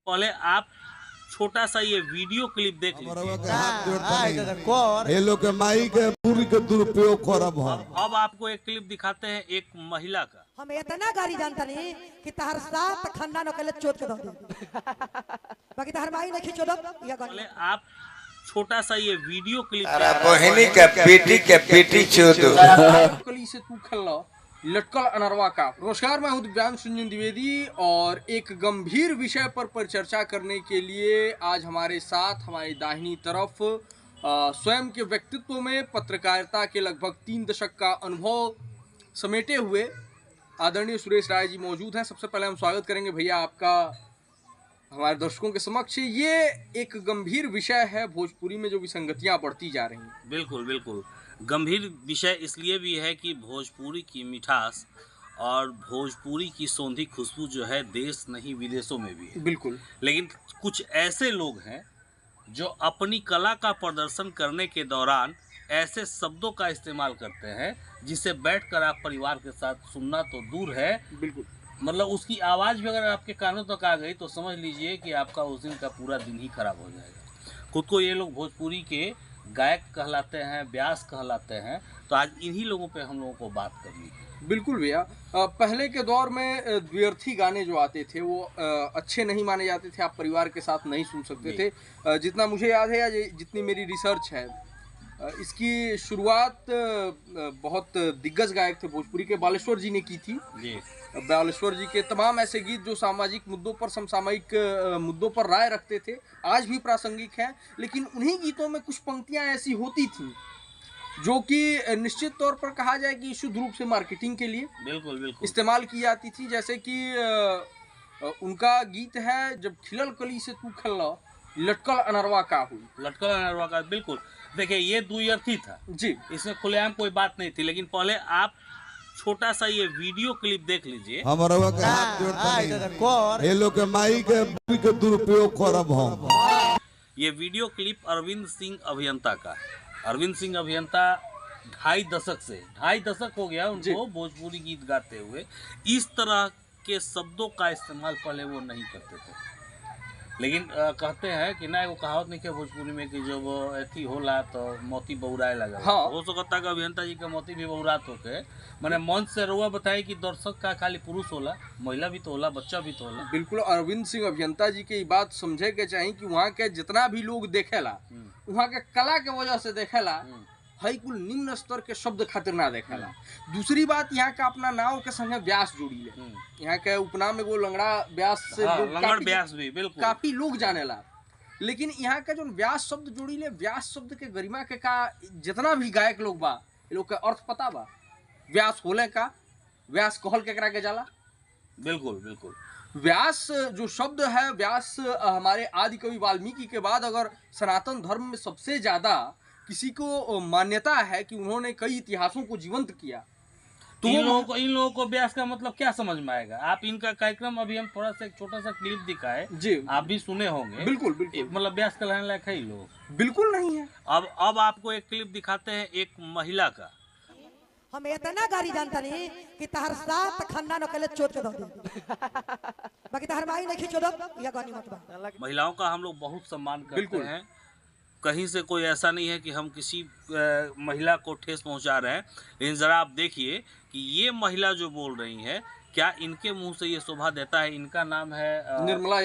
पहले आप छोटा सा ये वीडियो क्लिप देख लीजिए। ये लोग के माई के पूरी के दुरुपयोग करब हम। अब आपको एक क्लिप दिखाते हैं एक महिला का। हम इतना गाड़ी जानता नहीं कि तहर साथ खानदान अकेले चोट के दो बाकी तहर माई नहीं खींचो दो या पहले आप छोटा सा ये वीडियो क्लिप बहनी के बेटी चोदो कली से तू खल्ला लटकल अनरवा का। नमस्कार, मैं हूं दिव्यांश संजन द्विवेदी और एक गंभीर विषय पर परिचर्चा करने के लिए आज हमारे साथ हमारी दाहिनी तरफ स्वयं के व्यक्तित्व में पत्रकारिता के लगभग 3 दशक का अनुभव समेटे हुए आदरणीय सुरेश राय जी मौजूद हैं। सबसे पहले हम स्वागत करेंगे भैया आपका हमारे दर्शकों के समक्ष। ये एक गंभीर विषय है, भोजपुरी में जो विसंगतियां बढ़ती जा रही हैं। बिल्कुल बिल्कुल गंभीर विषय इसलिए भी है कि भोजपुरी की मिठास और भोजपुरी की सौंधी खुशबू जो है देश नहीं विदेशों में भी है। बिल्कुल। लेकिन कुछ ऐसे लोग हैं जो अपनी कला का प्रदर्शन करने के दौरान ऐसे शब्दों का इस्तेमाल करते हैं जिसे बैठकर आप परिवार के साथ सुनना तो दूर है, बिल्कुल, मतलब उसकी आवाज़ भी अगर आपके कानों तक आ गई तो समझ लीजिए कि आपका उस दिन का पूरा दिन ही खराब हो जाएगा। खुद को ये लोग भोजपुरी के गायक कहलाते हैं, व्यास कहलाते हैं, तो आज इन्हीं लोगों पे हम लोगों को बात करनी है। बिल्कुल भैया। पहले के दौर में द्व्यर्थी गाने जो आते थे वो अच्छे नहीं माने जाते थे, आप परिवार के साथ नहीं सुन सकते थे। जितना मुझे याद है या जितनी मेरी रिसर्च है, इसकी शुरुआत बहुत दिग्गज गायक थे भोजपुरी के, बालेश्वर जी ने की थी। जी। बालेश्वर जी के तमाम ऐसे गीत जो सामाजिक मुद्दों पर, समसामयिक मुद्दों पर राय रखते थे, आज भी प्रासंगिक हैं। लेकिन उन्हीं गीतों में कुछ पंक्तियां ऐसी होती थीं जो कि निश्चित तौर पर कहा जाए कि शुद्ध रूप से मार्केटिंग के लिए बिल्कुल बिल्कुल इस्तेमाल की जाती थी। जैसे कि उनका गीत है, जब खिलल कली से तू खल्ला लटकल अनरवा का हुई। लटकल अनरवा का, बिल्कुल। देखिए ये द्व्यर्थी था जी, इसमें खुलेआम कोई बात नहीं थी, लेकिन पहले आप छोटा सा ये वीडियो क्लिप देख लीजिए। हमारा के हाथ जोड़ता नहीं। ये लोग के माई के पूरी के दुरुपयोग करब हम। ये वीडियो क्लिप अरविंद सिंह अभियंता का है। अरविंद सिंह अभियंता 2.5 दशक हो गया उनको भोजपुरी गीत गाते हुए। इस तरह के शब्दों का इस्तेमाल पहले वो नहीं करते थे, लेकिन कहते हैं कि ना, वो कहावत नहीं है भोजपुरी में कि जब अथी होला तो मोती बहुराए लगा। हाँ। हो सकता है अभियंता जी का मोती भी बहुरात होके, मैंने मंच से रुआ बताया कि दर्शक का खाली पुरुष होला, महिला भी तो होला, बच्चा भी तो होला। बिल्कुल। अरविंद सिंह अभियंता जी की बात समझे के चाहिए कि वहाँ के जितना भी लोग देखेला, वहाँ के कला के वजह से देखेला, हई कुल निम्न स्तर के शब्द खातिर ना देखेला। दूसरी बात, यहाँ का अपना नाव के संगे व्यास जोड़ी ले। यहाँ के उपनाम में वो लंगड़ा व्यास से लंगड़ व्यास भी बिल्कुल काफी लोग जानेला। लेकिन यहाँ का जो व्यास शब्द जोड़ी ले, व्यास शब्द के गरिमा के का जितना भी गायक लोग बा, ये लोग का अर्थ पता बा। व्यास होले का, व्यास कहल केकरा के जाला। बिल्कुल बिल्कुल व्यास जो शब्द है, व्यास हमारे आदि कवि वाल्मीकि के बाद अगर सनातन धर्म में सबसे ज्यादा किसी को मान्यता है कि उन्होंने कई इतिहासों को जीवंत किया, तो इन लोगों को व्यास का मतलब क्या समझ में आएगा। आप इनका कार्यक्रम अभी हम थोड़ा सा एक छोटा सा क्लिप दिखाए जी, आप भी सुने होंगे। बिल्कुल बिल्कुल। मतलब व्यास कहलाने लायक है लोग बिल्कुल नहीं है। अब आपको एक क्लिप दिखाते हैं एक महिला का। हम इतना गाड़ी जानता नहीं कि तहर साथ खानदान अकेले चोट के दो बाकी तहर माई नहीं खींचो दो या गानी मत बा। महिलाओं का हम लोग बहुत सम्मान करते हैं, कहीं से कोई ऐसा नहीं है कि हम किसी महिला को ठेस पहुंचा रहे हैं। लेकिन ज़रा आप देखिए कि ये महिला जो बोल रही है, क्या इनके मुंह से ये शोभा देता है। इनका नाम है निर्मला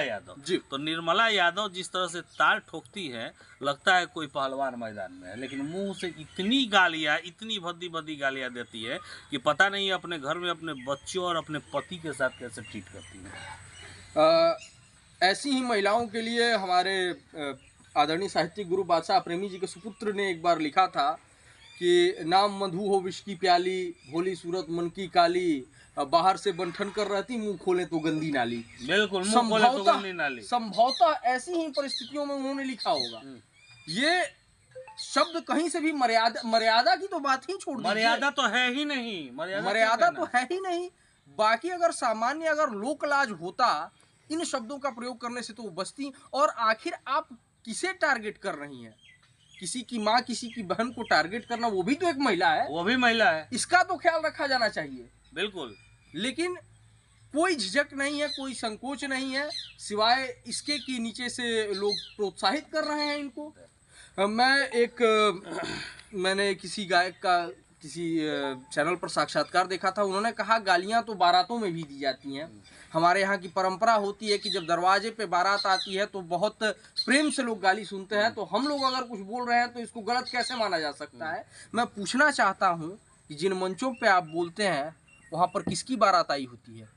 यादव जी। तो निर्मला यादव जिस तरह से ताल ठोकती है, लगता है कोई पहलवान मैदान में है, लेकिन मुंह से इतनी गालियाँ, इतनी भद्दी भद्दी गालियाँ देती है कि पता नहीं अपने घर में अपने बच्चों और अपने पति के साथ कैसे ट्रीट करती है। ऐसी ही महिलाओं के लिए हमारे आदरणीय साहित्यिक गुरु बादशाह प्रेमी जी के सुपुत्र ने एक बार लिखा था कि नाम मधु हो विष की प्याली, भोली सूरत मन की काली, बाहर से बंठन कर रहती, मुंह खोले तो गंदी नाली। बिल्कुल, मुंह खोले तो गंदी नाली। संभवतः ऐसी ही परिस्थितियों में उन्होंने लिखा होगा। ये शब्द कहीं से भी मर्यादा की तो बात ही छोड़ दीजिए। मर्यादा तो है ही नहीं, मर्यादा तो है ही नहीं। बाकी अगर सामान्य अगर लोकलाज होता, इन शब्दों का प्रयोग करने से तो बचती। और आखिर आप किसे टारगेट कर रही हैं? किसी की माँ, किसी की बहन को टारगेट करना, वो भी तो एक महिला है, वो भी महिला है, इसका तो ख्याल रखा जाना चाहिए। बिल्कुल। लेकिन कोई झिझक नहीं है, कोई संकोच नहीं है, सिवाय इसके कि नीचे से लोग प्रोत्साहित कर रहे हैं इनको। मैंने किसी गायक का किसी चैनल पर साक्षात्कार देखा था, उन्होंने कहा गालियां तो बारातों में भी दी जाती हैं। हमारे यहाँ की परंपरा होती है कि जब दरवाजे पे बारात आती है तो बहुत प्रेम से लोग गाली सुनते हैं, तो हम लोग अगर कुछ बोल रहे हैं तो इसको गलत कैसे माना जा सकता है। मैं पूछना चाहता हूँ कि जिन मंचों पे आप बोलते हैं वहाँ पर किसकी बारात आई होती है,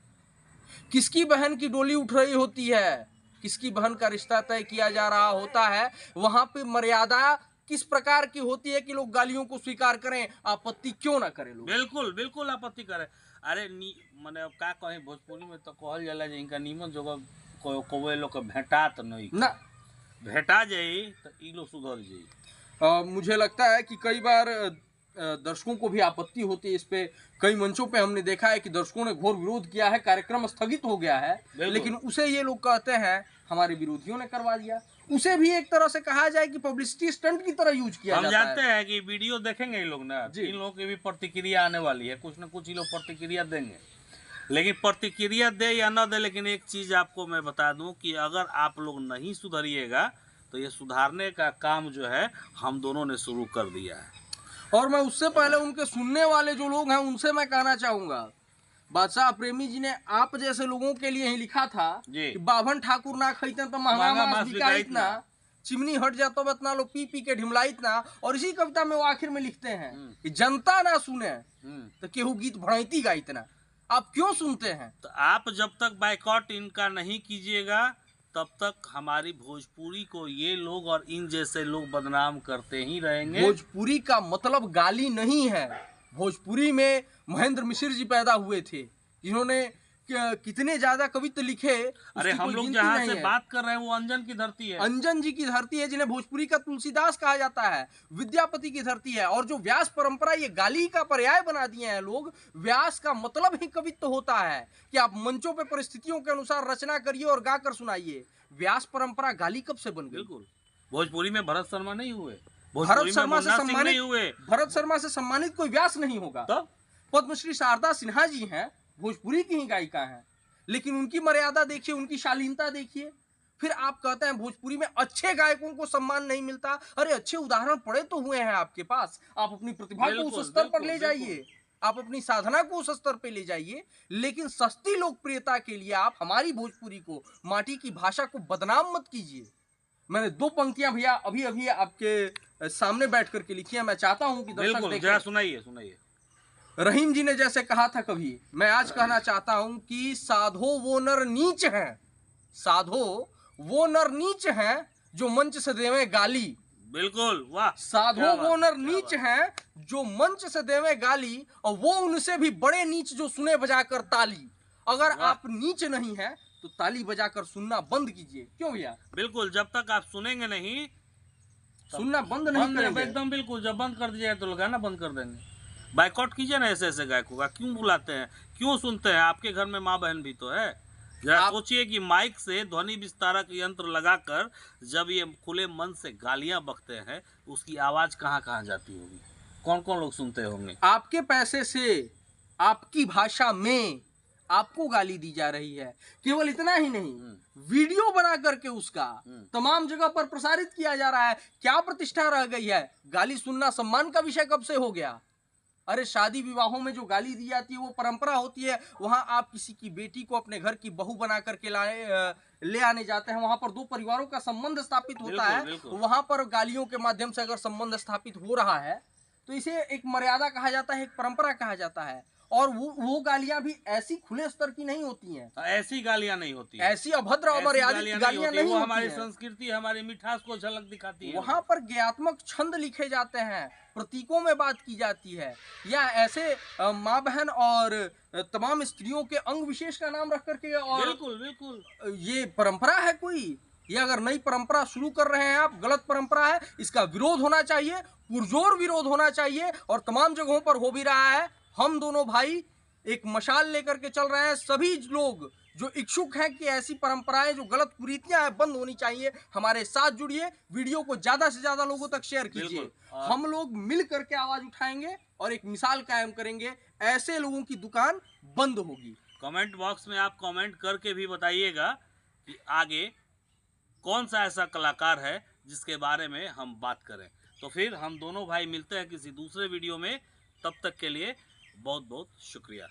किसकी बहन की डोली उठ रही होती है, किसकी बहन का रिश्ता तय किया जा रहा होता है, वहाँ पे मर्यादा किस प्रकार की होती है कि लोग गालियों को स्वीकार करें, आपत्ति क्यों ना करें लोग। बिल्कुल बिल्कुल आपत्ति करे। अरे माने अब का कहें, भोजपुरी में तो कहल जाला जे इनका नीमन जगह कोवे लोग के भेटा तो नहीं ना भेटा जाई तो ई लोग सुधर जाई। मुझे लगता है कि कई बार दर्शकों को भी आपत्ति होती है इस पे। कई मंचों पे हमने देखा है कि दर्शकों ने घोर विरोध किया है, कार्यक्रम स्थगित हो गया है, लेकिन उसे ये लोग कहते हैं हमारे विरोधियों ने करवा दिया। उसे भी एक तरह से कहा जाए कि पब्लिसिटी स्टंट की तरह यूज किया जाता है। हम जानते हैं कि वीडियो देखेंगे ये लोग ना, इन लोगों की भी प्रतिक्रिया आने वाली है, कुछ न कुछ ये लोग प्रतिक्रिया देंगे। लेकिन प्रतिक्रिया दे या न दे, लेकिन एक चीज आपको मैं बता दूं कि अगर आप लोग नहीं सुधरिएगा तो ये सुधारने का काम जो है हम दोनों ने शुरू कर दिया है। और मैं उससे पहले उनके सुनने वाले जो लोग हैं उनसे मैं कहना चाहूंगा, बादशाह प्रेमी जी ने आप जैसे लोगों के लिए ही लिखा था कि बाभन ठाकुर ना खरीदते तो महंगा मांस बिकाइत ना, चिमनी हट जातो बतना लो पी पी के ढिमलाइत ना। और इसी कविता में वो आखिर में लिखते हैं कि जनता ना सुने तो केहू गीत भड़ैती गाइत ना। आप क्यों सुनते हैं? तो आप जब तक बाइकआउट इनका नहीं कीजिएगा तब तक हमारी भोजपुरी को ये लोग और इन जैसे लोग बदनाम करते ही रहेंगे। भोजपुरी का मतलब गाली नहीं है। भोजपुरी में महेंद्र मिश्र जी पैदा हुए थे, जिन्होंने कितने ज्यादा कवित्व लिखे। अरे हम लोग जहाँ से बात कर रहे हैं वो अंजन की धरती है, अंजन जी की धरती है, जिन्हें भोजपुरी का तुलसीदास कहा जाता है, विद्यापति की धरती है। और जो व्यास परंपरा ये गाली का पर्याय बना दिए हैं लोग, व्यास का मतलब ही कवित्व होता है कि आप मंचों पे परिस्थितियों के अनुसार रचना करिए और गाकर सुनाइए। व्यास परंपरा गाली कब से बन गई? बिल्कुल। भोजपुरी में भरत शर्मा नहीं हुए, भरत शर्मा से सम्मानित हुए, भरत शर्मा से सम्मानित कोई व्यास नहीं होगा। तो पद्मश्री शारदा सिन्हा जी हैं, भोजपुरी की ही गायिका हैं, लेकिन उनकी मर्यादा देखिए, उनकी शालीनता देखिए। फिर आप कहते हैं भोजपुरी में अच्छे गायकों को सम्मान नहीं मिलता। अरे अच्छे उदाहरण पड़े तो हुए हैं आपके पास। आप अपनी प्रतिभा को उस स्तर पर ले जाइए, आप अपनी साधना को उस स्तर पर ले जाइए, लेकिन सस्ती लोकप्रियता के लिए आप हमारी भोजपुरी को, माटी की भाषा को बदनाम मत कीजिए। मैंने दो पंक्तियां भैया अभी अभी आपके सामने बैठ करके लिखी है, मैं चाहता हूं कि दर्शक देखें। सुनाइए सुनाइए। रहीम जी ने जैसे कहा था कभी, मैं आज कहना चाहता हूं कि साधो वो नर नीच हैं, साधो वो नर नीच हैं जो मंच से देवे गाली। बिल्कुल, वाह। साधो वो नर नीच हैं जो मंच से देवे गाली, और वो उनसे भी बड़े नीच जो सुने बजाकर ताली। अगर आप नीच नहीं हैं तो ताली बजाकर सुनना बंद कीजिए। क्यों भैया? बिल्कुल, जब तक आप सुनेंगे नहीं, सुनना बंद नहीं करेंगे। एकदम बिल्कुल, जब बंद कर दीजिएगा तो लगाना बंद कर देंगे। बाइकआउट कीजिए ना ऐसे ऐसे गायकों का। क्यों बुलाते हैं, क्यों सुनते हैं? आपके घर में माँ बहन भी तो है। जरा सोचिए कि माइक से ध्वनि विस्तारक यंत्र लगाकर जब ये खुले मन से गालियां बकते हैं, उसकी आवाज कहाँ कहाँ जाती होगी, कौन कौन लोग सुनते होंगे? आपके पैसे से, आपकी भाषा में आपको गाली दी जा रही है। केवल इतना ही नहीं, वीडियो बना करके उसका तमाम जगह पर प्रसारित किया जा रहा है। क्या प्रतिष्ठा रह गई है? गाली सुनना सम्मान का विषय कब से हो गया? अरे शादी विवाहों में जो गाली दी जाती है वो परंपरा होती है। वहां आप किसी की बेटी को अपने घर की बहू बना करके ले आने जाते हैं, वहां पर दो परिवारों का संबंध स्थापित होता है। वहां पर गालियों के माध्यम से अगर संबंध स्थापित हो रहा है तो इसे एक मर्यादा कहा जाता है, एक परंपरा कहा जाता है। और वो गालियां भी ऐसी खुले स्तर की नहीं होती हैं। ऐसी गालियां नहीं होती, ऐसी अभद्र अमर्यादित गालियां नहीं होती। हमारी संस्कृति, हमारी मिठास को झलक दिखाती है। वहां पर ज्ञात्मक छंद लिखे जाते हैं, प्रतीकों में बात की जाती है, या ऐसे माँ बहन और तमाम स्त्रियों के अंग विशेष का नाम रख करके। और बिल्कुल बिल्कुल, ये परंपरा है कोई? ये अगर नई परंपरा शुरू कर रहे हैं आप, गलत परंपरा है, इसका विरोध होना चाहिए, पुरजोर विरोध होना चाहिए। और तमाम जगहों पर हो भी रहा है। हम दोनों भाई एक मशाल लेकर के चल रहे हैं। सभी लोग जो इच्छुक हैं कि ऐसी परंपराएं, जो गलत कुरीतियां हैं, बंद होनी चाहिए, हमारे साथ जुड़िए। वीडियो को ज्यादा से ज्यादा लोगों तक शेयर कीजिए। हम लोग मिल करके आवाज उठाएंगे और एक मिसाल कायम करेंगे। ऐसे लोगों की दुकान बंद होगी। कमेंट बॉक्स में आप कमेंट करके भी बताइएगा कि आगे कौन सा ऐसा कलाकार है जिसके बारे में हम बात करें। तो फिर हम दोनों भाई मिलते हैं किसी दूसरे वीडियो में, तब तक के लिए बहुत बहुत शुक्रिया।